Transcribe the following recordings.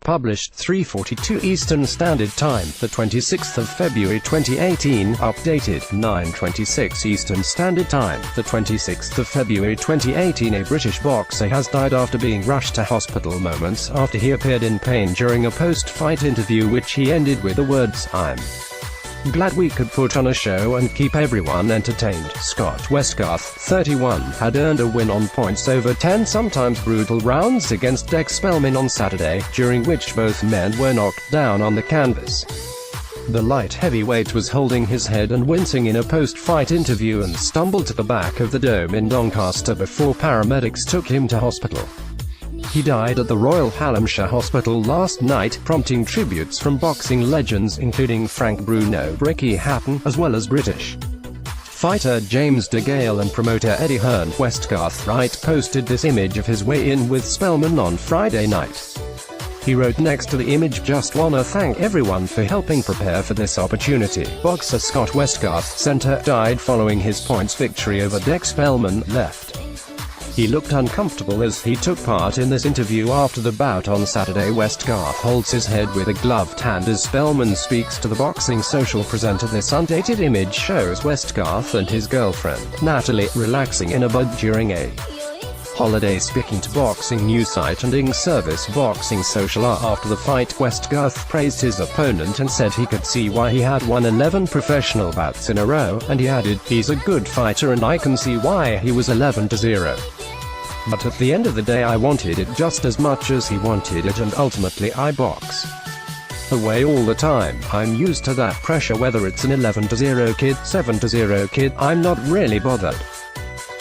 published 3:42 Eastern Standard Time, the 26th of February 2018, updated 9:26 Eastern Standard Time, the 26th of February 2018. A British boxer has died after being rushed to hospital moments after he appeared in pain during a post-fight interview, which he ended with the words, "I'm glad we could put on a show and keep everyone entertained." Scott Westgarth, 31, had earned a win on points over 10 sometimes brutal rounds against Dec Spellman on Saturday, during which both men were knocked down on the canvas. The light heavyweight was holding his head and wincing in a post-fight interview and stumbled to the back of the dome in Doncaster before paramedics took him to hospital. He died at the Royal Hallamshire Hospital last night, prompting tributes from boxing legends including Frank Bruno, Hatton, as well as British fighter James DeGale and promoter Eddie Hearn Westgarth. Wright posted this image of his weigh-in with Spellman on Friday night. He wrote next to the image, "Just wanna thank everyone for helping prepare for this opportunity." Boxer Scott Westgarth, centre, died following his points victory over Dec Spellman, left. He looked uncomfortable as he took part in this interview after the bout on Saturday. Westgarth holds his head with a gloved hand as Spellman speaks to the Boxing Social presenter. This undated image shows Westgarth and his girlfriend, Natalie, relaxing in a bud during a holiday. Speaking to boxing news site and service Boxing Social after the fight, Westgarth praised his opponent and said he could see why he had won 11 professional bouts in a row, and he added, "He's a good fighter and I can see why he was 11-0. But at the end of the day I wanted it just as much as he wanted it, and ultimately I box away all the time. I'm used to that pressure, whether it's an 11-0 kid, 7-0 kid, I'm not really bothered.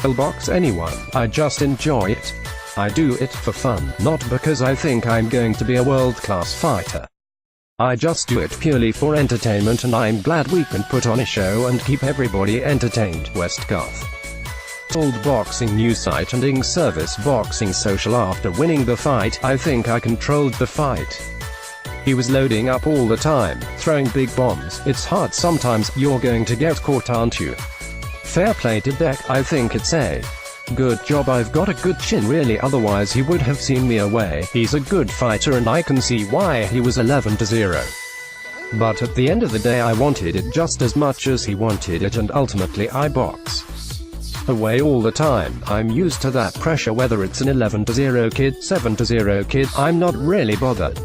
I'll box anyone, I just enjoy it. I do it for fun, not because I think I'm going to be a world-class fighter. I just do it purely for entertainment, and I'm glad we can put on a show and keep everybody entertained." Westgarth told boxing news site and service Boxing Social after winning the fight, "I think I controlled the fight. He was loading up all the time, throwing big bombs. It's hard sometimes, you're going to get caught, aren't you? Fair play to Dec, I think it's a good job I've got a good chin really, otherwise he would have seen me away. He's a good fighter and I can see why he was 11-0. But at the end of the day I wanted it just as much as he wanted it, and ultimately I box away all the time. I'm used to that pressure, whether it's an 11-0 kid, 7-0 kid, I'm not really bothered.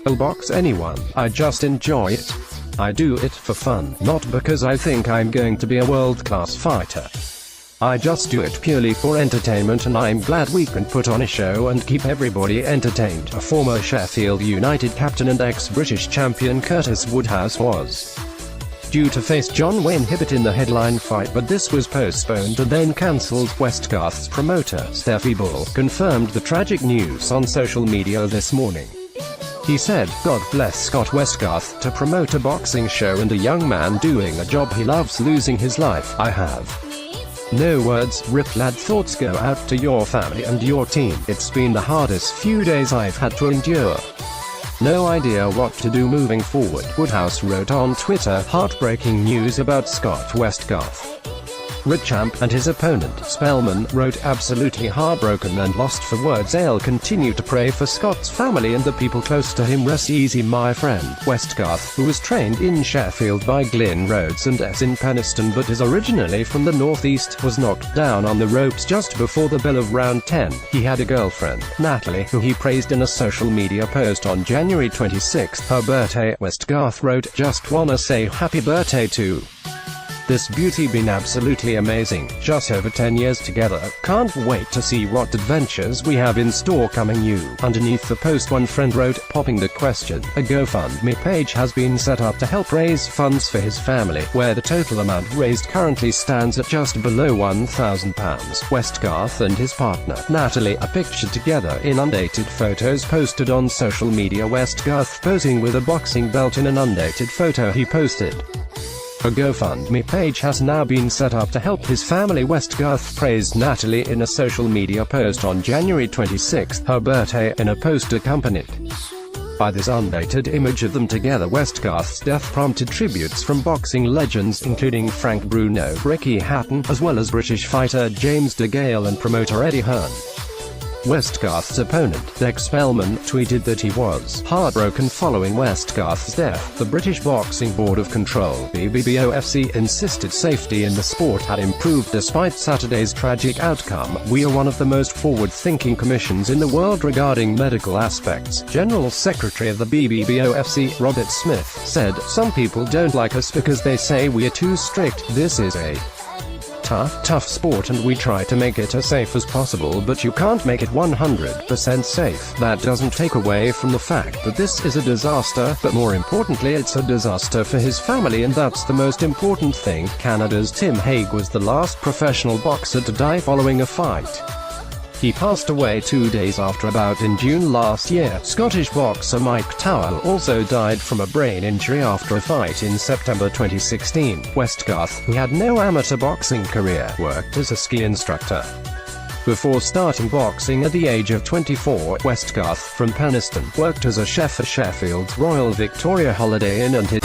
I'll box anyone, I just enjoy it. I do it for fun, not because I think I'm going to be a world-class fighter. I just do it purely for entertainment, and I'm glad we can put on a show and keep everybody entertained." A former Sheffield United captain and ex-British champion Curtis Woodhouse was due to face John Wayne Hibbert in the headline fight, but this was postponed and then cancelled. Westgarth's promoter, Steffi Bull, confirmed the tragic news on social media this morning. He said, "God bless Scott Westgarth, to promote a boxing show and a young man doing a job he loves losing his life. I have no words. Rip lad, thoughts go out to your family and your team. It's been the hardest few days I've had to endure. No idea what to do moving forward." Woodhouse wrote on Twitter, "Heartbreaking news about Scott Westgarth. Richamp and his opponent, Spellman, wrote, absolutely heartbroken and lost for words. I'll continue to pray for Scott's family and the people close to him. Rest easy my friend." Westgarth, who was trained in Sheffield by Glyn Rhodes and in Penistone but is originally from the northeast, was knocked down on the ropes just before the bell of round 10. He had a girlfriend, Natalie, who he praised in a social media post on January 26, her birthday. Westgarth wrote, "Just wanna say happy birthday to this beauty, been absolutely amazing, just over 10 years together, can't wait to see what adventures we have in store coming you." Underneath the post, one friend wrote, "Popping the question, a GoFundMe page has been set up to help raise funds for his family, where the total amount raised currently stands at just below £1,000. Westgarth and his partner, Natalie, are pictured together in undated photos posted on social media. Westgarth posing with a boxing belt in an undated photo he posted. A GoFundMe page has now been set up to help his family. Westgarth praised Natalie in a social media post on January 26, her birthday, in a post accompanied by this undated image of them together. Westgarth's death prompted tributes from boxing legends including Frank Bruno, Hatton, as well as British fighter James DeGale and promoter Eddie Hearn Westgarth's opponent, Dec Spellman, tweeted that he was heartbroken following Westgarth's death. The British Boxing Board of Control, BBBOFC, insisted safety in the sport had improved despite Saturday's tragic outcome. "We are one of the most forward-thinking commissions in the world regarding medical aspects," General Secretary of the BBBOFC, Robert Smith, said. "Some people don't like us because they say we are too strict. This is a tough sport and we try to make it as safe as possible, but you can't make it 100% safe. That doesn't take away from the fact that this is a disaster, but more importantly it's a disaster for his family, and that's the most important thing." Canada's Tim Hague was the last professional boxer to die following a fight. He passed away 2 days after a bout in June last year. Scottish boxer Mike Towell also died from a brain injury after a fight in September 2016. Westgarth, who had no amateur boxing career, worked as a ski instructor before starting boxing at the age of 24. Westgarth, from Penistone, worked as a chef at Sheffield's Royal Victoria Holiday Inn and his